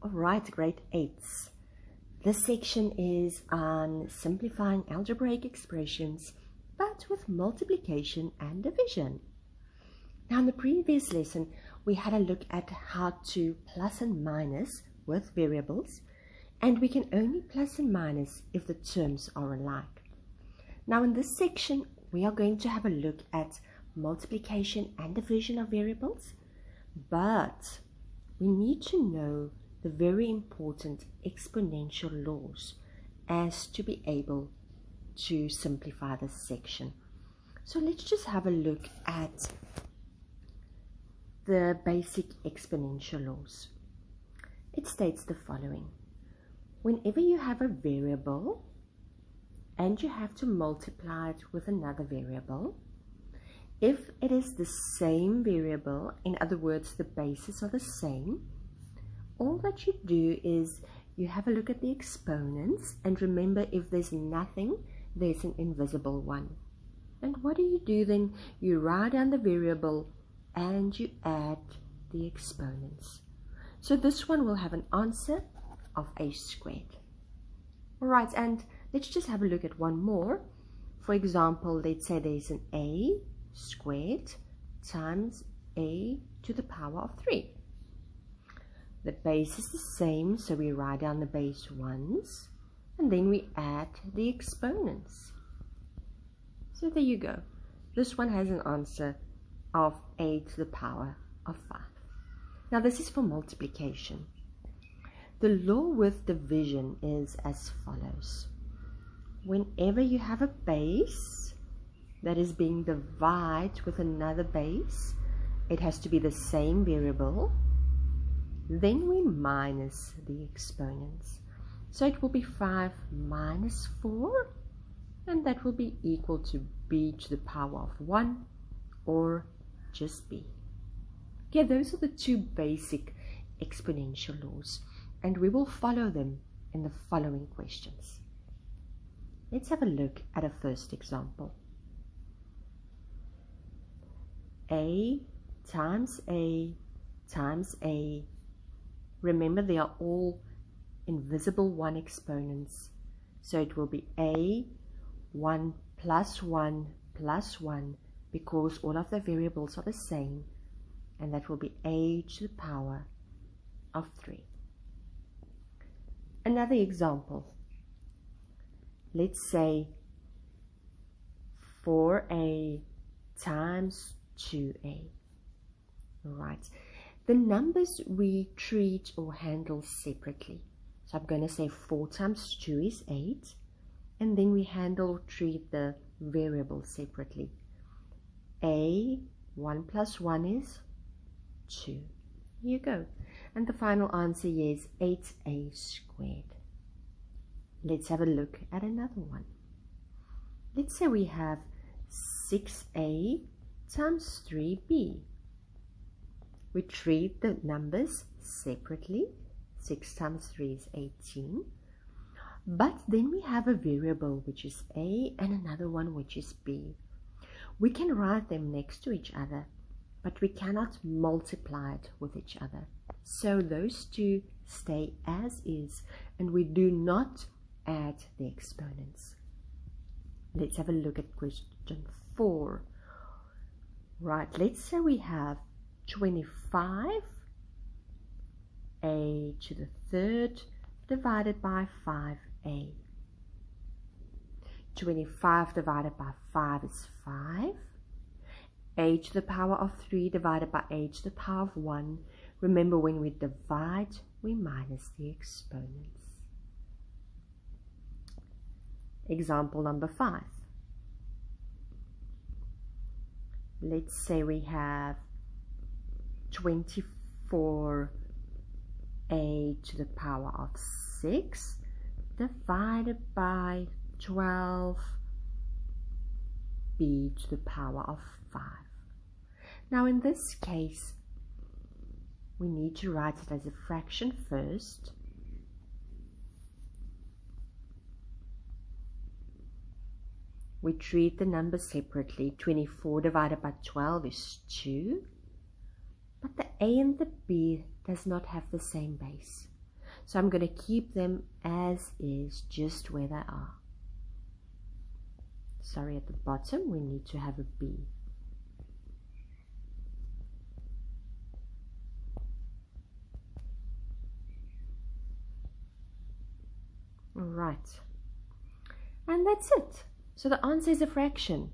Alright, grade 8s. This section is on simplifying algebraic expressions, but with multiplication and division. Now, in the previous lesson, we had a look at how to plus and minus with variables, and we can only plus and minus if the terms are alike. Now, in this section, we are going to have a look at multiplication and division of variables, but we need to know the very important exponential laws as to be able to simplify this section. So let's just have a look at the basic exponential laws. It states the following. Whenever you have a variable and you have to multiply it with another variable, if it is the same variable, in other words, the bases are the same, all that you do is you have a look at the exponents, and remember, if there's nothing, there's an invisible one. And what do then? You write down the variable and you add the exponents. So this one will have an answer of a squared. Alright, and let's just have a look at one more. For example, let's say there's an a squared times a to the power of 3. The base is the same, so we write down the base ones, and then we add the exponents. So there you go. This one has an answer of a to the power of 5. Now this is for multiplication. The law with division is as follows. Whenever you have a base that is being divided with another base, it has to be the same variable. Then we minus the exponents. So it will be 5 minus 4, and that will be equal to b to the power of 1, or just b. Okay, those are the two basic exponential laws, and we will follow them in the following questions. Let's have a look at a first example. A times A times A. Remember, they are all invisible 1 exponents, so it will be a 1 plus 1 plus 1, because all of the variables are the same, and that will be a to the power of 3. Another example. Let's say 4a times 2a. Right. The numbers we treat or handle separately. So I'm going to say 4 times 2 is 8, and then we handle or treat the variable separately. A, 1 plus 1 is 2. Here you go. And the final answer is 8a squared. Let's have a look at another one. Let's say we have 6a times 3b. We treat the numbers separately. 6 times 3 is 18. But then we have a variable which is a and another one which is b. We can write them next to each other, but we cannot multiply it with each other. So those two stay as is, and we do not add the exponents. Let's have a look at question 4. Right, let's say we have 25 a to the third divided by 5a. 25 divided by 5 is 5. A to the power of 3 divided by a to the power of 1. Remember, when we divide, we minus the exponents. Example number 5. Let's say we have 24a to the power of 6 divided by 12b to the power of 5. Now in this case, we need to write it as a fraction first. We treat the numbers separately. 24 divided by 12 is 2. But the a and the b does not have the same base. So I'm going to keep them as is, just where they are. Sorry, at the bottom we need to have a B. All right. And that's it. So the answer is a fraction.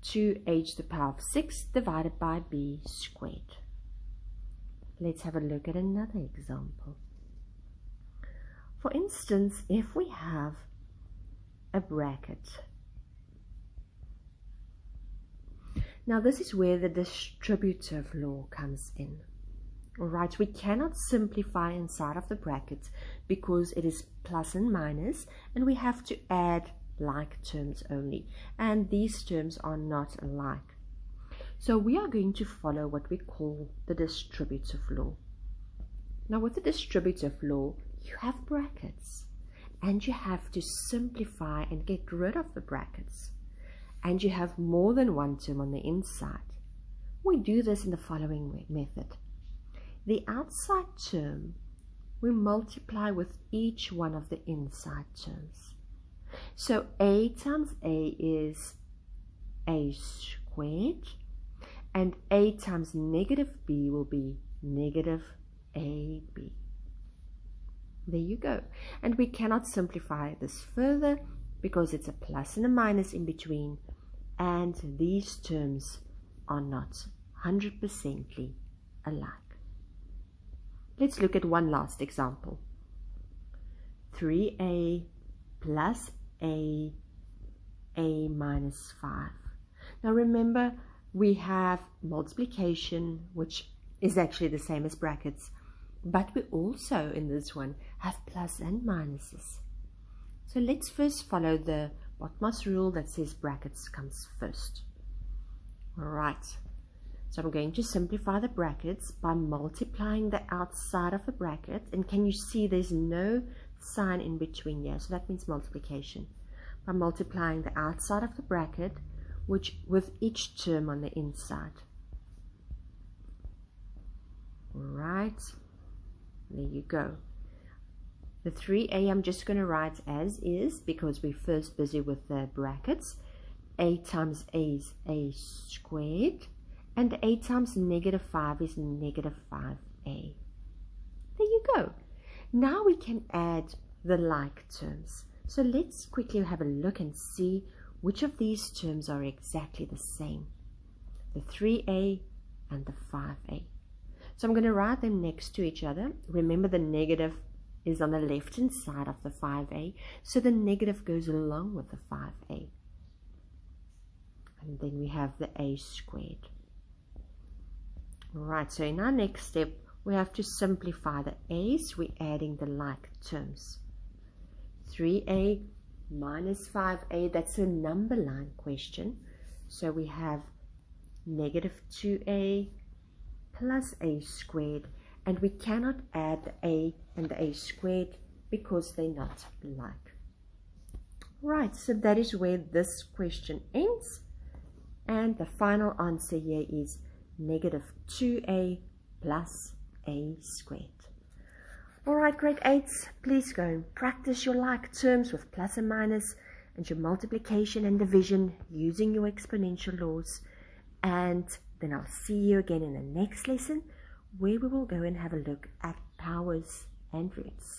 2h to the power of 6 divided by b squared. Let's have a look at another example. For instance, if we have a bracket. Now this is where the distributive law comes in. Alright, we cannot simplify inside of the bracket because it is plus and minus, and we have to add like terms only, and these terms are not alike. So we are going to follow what we call the distributive law. Now with the distributive law, you have brackets, and you have to simplify and get rid of the brackets, and you have more than one term on the inside. We do this in the following method. The outside term we multiply with each one of the inside terms. So a times a is a squared, and a times negative b will be negative ab. There you go. And we cannot simplify this further because it's a plus and a minus in between, and these terms are not 100% alike. Let's look at one last example. 3a plus a minus 5. Now remember, we have multiplication, which is actually the same as brackets, but we also in this one have plus and minuses. So let's first follow the BOTMOS rule that says brackets comes first. Alright, so I'm going to simplify the brackets by multiplying the outside of the bracket, and can you see there's no sign in between here, so that means multiplication. By multiplying the outside of the bracket with each term on the inside. Alright, there you go. The 3a I'm just going to write as is because we're first busy with the brackets. A times a is a squared, and a times negative 5 is negative 5a. There you go. Now we can add the like terms. So let's quickly have a look and see which of these terms are exactly the same. The 3a and the 5a. So I'm going to write them next to each other. Remember, the negative is on the left hand side of the 5a, so the negative goes along with the 5a. And then we have the a squared. Alright, so in our next step, we have to simplify the a's. We're adding the like terms. 3a minus 5a, that's a number line question. So we have negative 2a plus a squared, and we cannot add the a and the a squared because they're not alike. Right, so that is where this question ends, and the final answer here is negative 2a plus a squared. Alright, grade 8s, please go and practice your like terms with plus and minus, and your multiplication and division using your exponential laws. And then I'll see you again in the next lesson, where we will go and have a look at powers and roots.